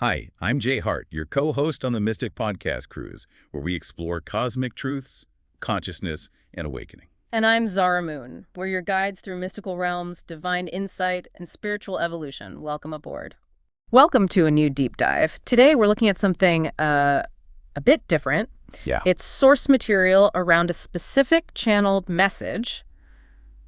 Hi, I'm Jay Hart, your co-host on the Mystic Podcast Cruise, where we explore cosmic truths, consciousness, and awakening. And I'm Zara Moon. We're your guides through mystical realms, divine insight, and spiritual evolution. Welcome aboard. Welcome to a new deep dive. Today we're looking at something a bit different. Yeah. It's source material around a specific channeled message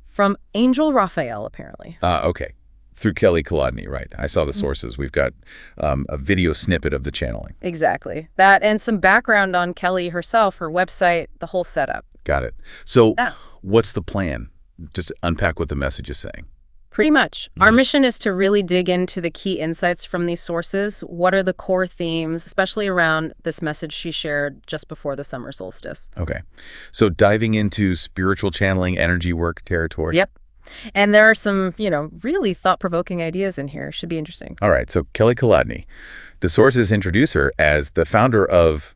from Angel Raphael, apparently. Okay. Through Kelly Kolodney, right. I saw the sources. We've got a video snippet of the channeling. Exactly. That and some background on Kelly herself, her website, the whole setup. Got it. So what's the plan? Just unpack what the message is saying. Pretty much. Our mission is to really dig into the key insights from these sources. What are the core themes, especially around this message she shared just before the summer solstice? Okay. So diving into spiritual channeling, energy work territory. Yep. And there are some, really thought-provoking ideas in here. Should be interesting. All right. So Kelly Kolodney, the sources introduce her as the founder of,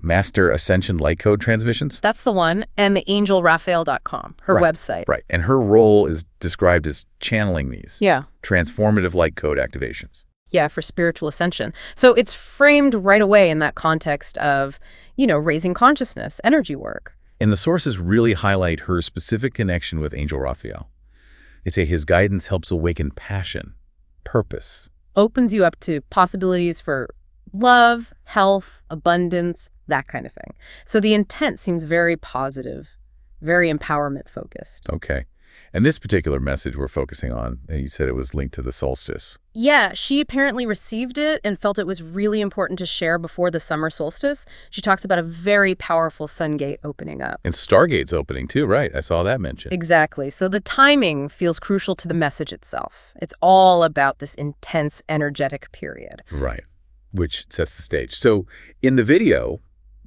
Master Ascension Light Code Transmissions? That's the one. And the angelraphael.com, her website. Right. And her role is described as channeling these. Yeah. Transformative light code activations. Yeah, for spiritual ascension. So it's framed right away in that context of, raising consciousness, energy work. And the sources really highlight her specific connection with Angel Raphael. They say his guidance helps awaken passion, purpose. Opens you up to possibilities for love, health, abundance, that kind of thing. So the intent seems very positive, very empowerment focused. Okay. And this particular message we're focusing on, you said it was linked to the solstice. Yeah, she apparently received it and felt it was really important to share before the summer solstice. She talks about a very powerful Sungate opening up. And Stargate's opening too, right? I saw that mentioned. Exactly. So the timing feels crucial to the message itself. It's all about this intense, energetic period. Right. Which sets the stage. So in the video,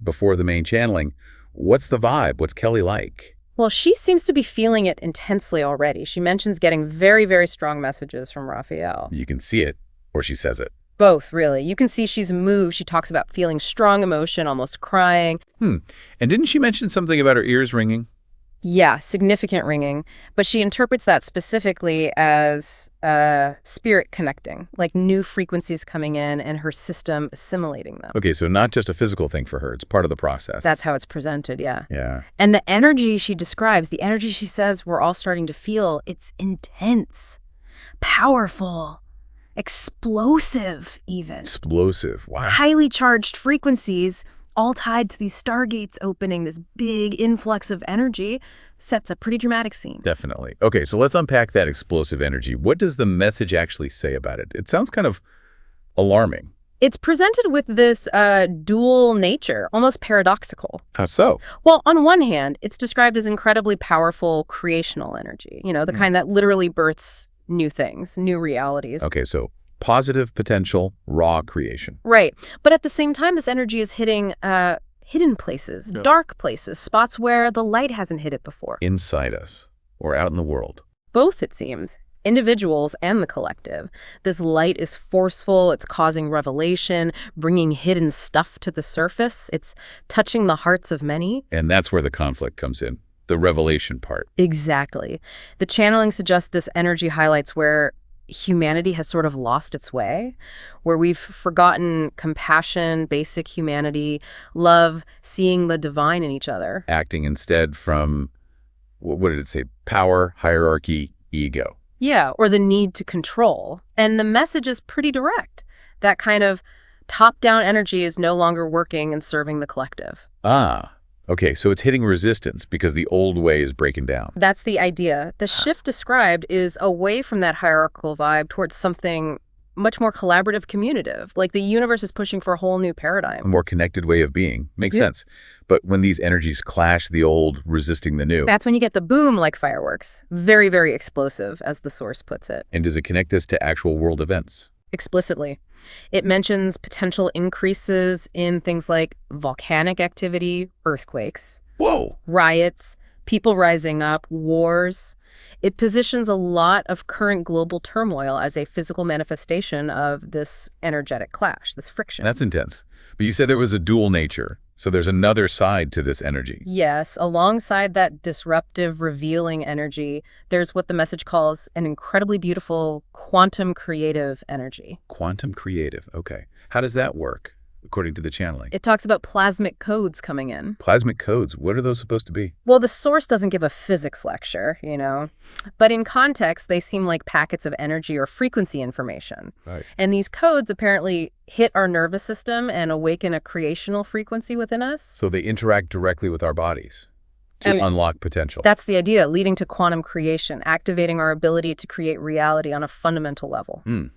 before the main channeling, what's the vibe? What's Kelly like? Well, she seems to be feeling it intensely already. She mentions getting very, very strong messages from Raphael. You can see it, or she says it. Both, really. You can see she's moved. She talks about feeling strong emotion, almost crying. And didn't she mention something about her ears ringing? Yeah, significant ringing. But she interprets that specifically as spirit connecting, like new frequencies coming in and her system assimilating them. Okay, so not just a physical thing for her. It's part of the process. That's how it's presented, yeah. Yeah. And the energy she describes, the energy she says we're all starting to feel, it's intense, powerful, explosive even. Explosive, wow. Highly charged frequencies, all tied to these stargates opening, this big influx of energy, sets a pretty dramatic scene. Definitely. Okay, so let's unpack that explosive energy. What does the message actually say about it? It sounds kind of alarming. It's presented with this dual nature, almost paradoxical. How so? Well, on one hand, it's described as incredibly powerful creational energy, the kind that literally births new things, new realities. Okay, so positive potential, raw creation. Right. But at the same time, this energy is hitting hidden places, dark places, spots where the light hasn't hit it before. Inside us or out in the world. Both, it seems. Individuals and the collective. This light is forceful. It's causing revelation, bringing hidden stuff to the surface. It's touching the hearts of many. And that's where the conflict comes in, the revelation part. Exactly. The channeling suggests this energy highlights where humanity has sort of lost its way, where we've forgotten compassion, basic humanity, love, seeing the divine in each other. Acting instead from, what did it say? Power, hierarchy, ego. Yeah, or the need to control. And the message is pretty direct. That kind of top-down energy is no longer working and serving the collective. Okay, so it's hitting resistance because the old way is breaking down. That's the idea. The shift described is away from that hierarchical vibe towards something much more collaborative, communicative. Like the universe is pushing for a whole new paradigm. A more connected way of being. Makes sense. But when these energies clash, the old resisting the new. That's when you get the boom like fireworks. Very, very explosive, as the source puts it. And does it connect this to actual world events? Explicitly. It mentions potential increases in things like volcanic activity, earthquakes, riots, people rising up, wars. It positions a lot of current global turmoil as a physical manifestation of this energetic clash, this friction. That's intense. But you said there was a dual nature. So there's another side to this energy. Yes, alongside that disruptive, revealing energy, there's what the message calls an incredibly beautiful quantum creative energy. Quantum creative. Okay. How does that work, according to the channeling? It talks about plasmic codes coming in. Plasmic codes, what are those supposed to be? Well, the source doesn't give a physics lecture, but in context, they seem like packets of energy or frequency information. Right. And these codes apparently hit our nervous system and awaken a creational frequency within us. So they interact directly with our bodies to unlock potential. That's the idea, leading to quantum creation, activating our ability to create reality on a fundamental level. And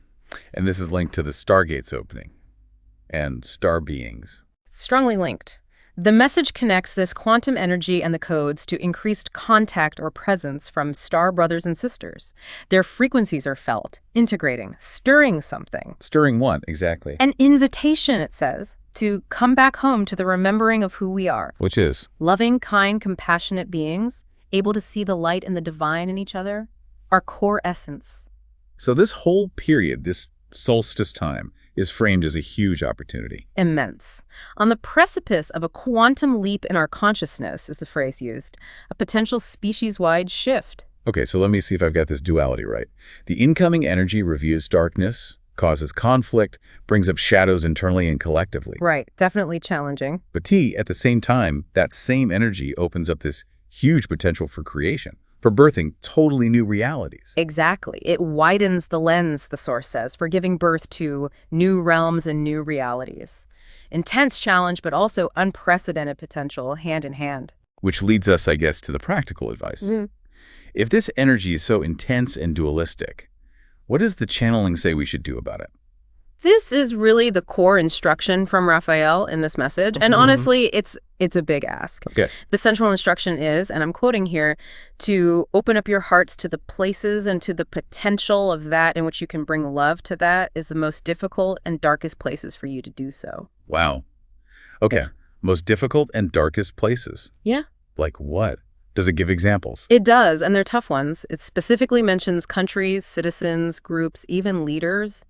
this is linked to the Stargates opening and star beings. Strongly linked. The message connects this quantum energy and the codes to increased contact or presence from star brothers and sisters. Their frequencies are felt, integrating, stirring something. Stirring what, exactly? An invitation, it says, to come back home to the remembering of who we are. Which is? Loving, kind, compassionate beings, able to see the light and the divine in each other, our core essence. So this whole period, this solstice time, is framed as a huge opportunity. Immense. On the precipice of a quantum leap in our consciousness, is the phrase used, a potential species-wide shift. Okay, so let me see if I've got this duality right. The incoming energy reveals darkness, causes conflict, brings up shadows internally and collectively. Right, definitely challenging. But at the same time, that same energy opens up this huge potential for creation, for birthing totally new realities. Exactly. It widens the lens, the source says, for giving birth to new realms and new realities. Intense challenge, but also unprecedented potential, hand in hand. Which leads us, I guess, to the practical advice. If this energy is so intense and dualistic, what does the channeling say we should do about it? This is really the core instruction from Raphael in this message. And honestly, it's a big ask. Okay. The central instruction is, and I'm quoting here, to open up your hearts to the places and to the potential of that in which you can bring love to that is the most difficult and darkest places for you to do so. Wow. Okay. Yeah. Most difficult and darkest places. Yeah. Like what? Does it give examples? It does, and they're tough ones. It specifically mentions countries, citizens, groups, even leaders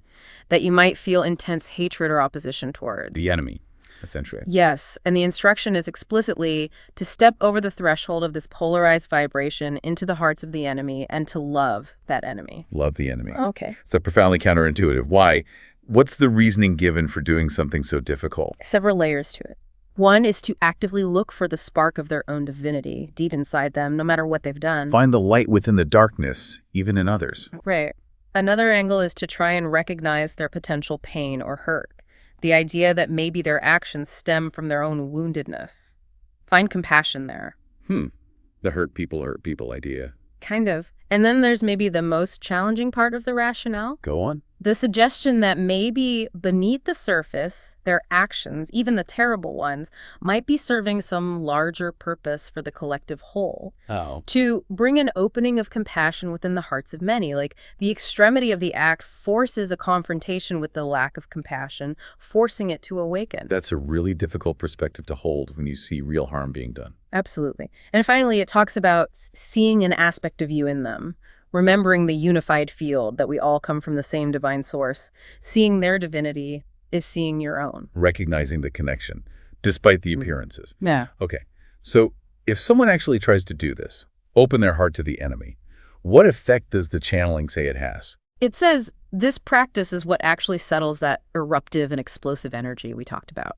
that you might feel intense hatred or opposition towards. The enemy, essentially. Yes, and the instruction is explicitly to step over the threshold of this polarized vibration into the hearts of the enemy and to love that enemy. Love the enemy. Okay. It's profoundly counterintuitive. Why? What's the reasoning given for doing something so difficult? Several layers to it. One is to actively look for the spark of their own divinity deep inside them, no matter what they've done. Find the light within the darkness, even in others. Right. Another angle is to try and recognize their potential pain or hurt. The idea that maybe their actions stem from their own woundedness. Find compassion there. The hurt people idea. Kind of. And then there's maybe the most challenging part of the rationale. Go on. The suggestion that maybe beneath the surface, their actions, even the terrible ones, might be serving some larger purpose for the collective whole. Oh. To bring an opening of compassion within the hearts of many. Like the extremity of the act forces a confrontation with the lack of compassion, forcing it to awaken. That's a really difficult perspective to hold when you see real harm being done. Absolutely. And finally, it talks about seeing an aspect of you in them. Remembering the unified field that we all come from the same divine source. Seeing their divinity is seeing your own. Recognizing the connection, despite the appearances. Yeah. Okay. So if someone actually tries to do this, open their heart to the enemy, what effect does the channeling say it has? It says this practice is what actually settles that eruptive and explosive energy we talked about.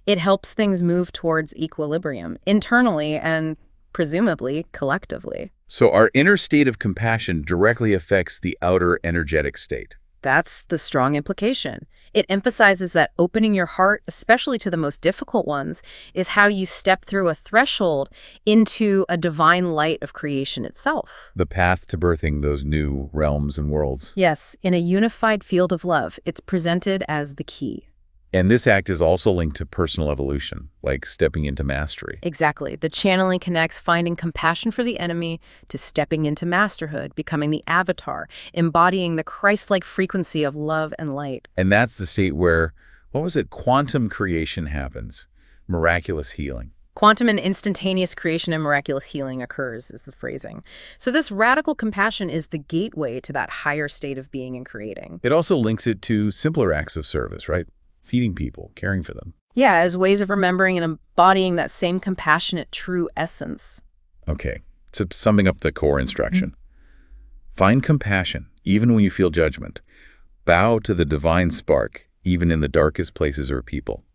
It helps things move towards equilibrium internally and presumably collectively. So our inner state of compassion directly affects the outer energetic state. That's the strong implication. It emphasizes that opening your heart, especially to the most difficult ones, is how you step through a threshold into a divine light of creation itself. The path to birthing those new realms and worlds. Yes, in a unified field of love, it's presented as the key. And this act is also linked to personal evolution, like stepping into mastery. Exactly. The channeling connects finding compassion for the enemy to stepping into masterhood, becoming the avatar, embodying the Christ-like frequency of love and light. And that's the state where, quantum creation happens, miraculous healing. Quantum and instantaneous creation and miraculous healing occurs, is the phrasing. So this radical compassion is the gateway to that higher state of being and creating. It also links it to simpler acts of service, right? Feeding people, caring for them. Yeah, as ways of remembering and embodying that same compassionate, true essence. Okay, so summing up the core instruction. Find compassion, even when you feel judgment. Bow to the divine spark, even in the darkest places or people.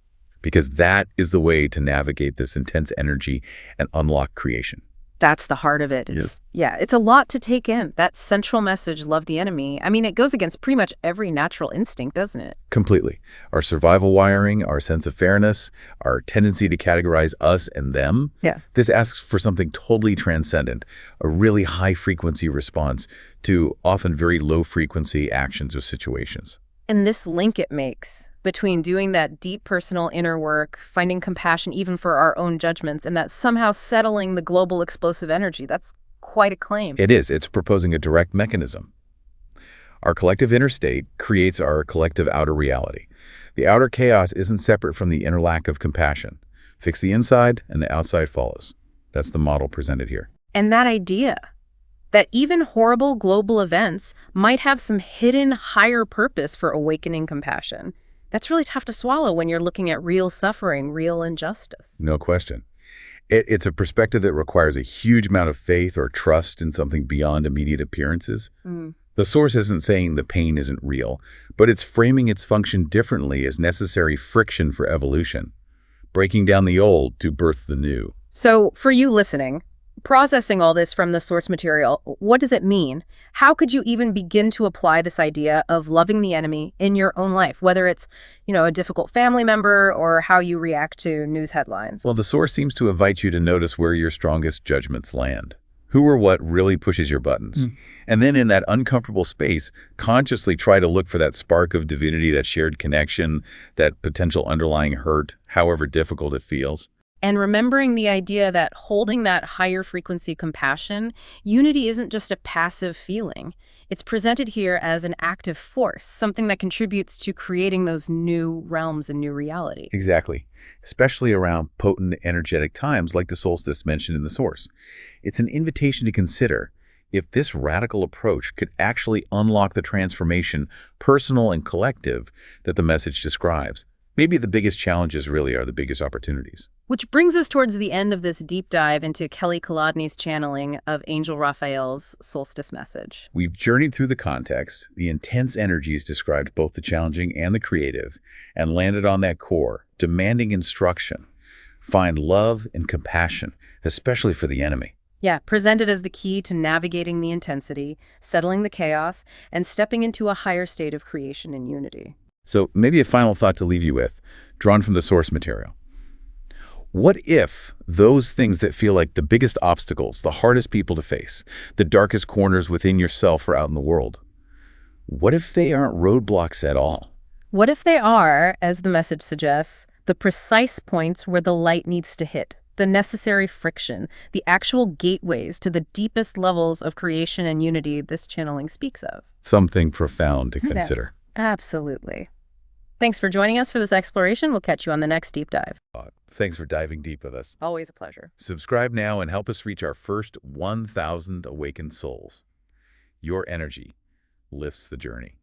Because that is the way to navigate this intense energy and unlock creation. That's the heart of it. It's a lot to take in. That central message, love the enemy. I mean, it goes against pretty much every natural instinct, doesn't it? Completely. Our survival wiring, our sense of fairness, our tendency to categorize us and them. Yeah. This asks for something totally transcendent, a really high-frequency response to often very low-frequency actions or situations. And this link it makes between doing that deep personal inner work, finding compassion even for our own judgments, and that somehow settling the global explosive energy. That's quite a claim. It is. It's proposing a direct mechanism. Our collective inner state creates our collective outer reality. The outer chaos isn't separate from the inner lack of compassion. Fix the inside, and the outside follows. That's the model presented here. And that idea that even horrible global events might have some hidden higher purpose for awakening compassion. That's really tough to swallow when you're looking at real suffering, real injustice. No question. It's a perspective that requires a huge amount of faith or trust in something beyond immediate appearances. The source isn't saying the pain isn't real, but it's framing its function differently as necessary friction for evolution, breaking down the old to birth the new. So for you listening, processing all this from the source material, what does it mean? How could you even begin to apply this idea of loving the enemy in your own life, whether it's, a difficult family member or how you react to news headlines? Well, the source seems to invite you to notice where your strongest judgments land. Who or what really pushes your buttons? And then in that uncomfortable space, consciously try to look for that spark of divinity, that shared connection, that potential underlying hurt, however difficult it feels. And remembering the idea that holding that higher frequency compassion, unity isn't just a passive feeling. It's presented here as an active force, something that contributes to creating those new realms and new reality. Exactly, especially around potent energetic times like the solstice mentioned in the source. It's an invitation to consider if this radical approach could actually unlock the transformation, personal and collective, that the message describes. Maybe the biggest challenges really are the biggest opportunities. Which brings us towards the end of this deep dive into Kelly Kolodney's channeling of Angel Raphael's solstice message. We've journeyed through the context, the intense energies described both the challenging and the creative, and landed on that core, demanding instruction. Find love and compassion, especially for the enemy. Yeah, presented as the key to navigating the intensity, settling the chaos, and stepping into a higher state of creation and unity. So maybe a final thought to leave you with, drawn from the source material. What if those things that feel like the biggest obstacles, the hardest people to face, the darkest corners within yourself or out in the world, what if they aren't roadblocks at all? What if they are, as the message suggests, the precise points where the light needs to hit, the necessary friction, the actual gateways to the deepest levels of creation and unity this channeling speaks of? Something profound to consider. Absolutely. Thanks for joining us for this exploration. We'll catch you on the next deep dive. Thanks for diving deep with us. Always a pleasure. Subscribe now and help us reach our first 1,000 awakened souls. Your energy lifts the journey.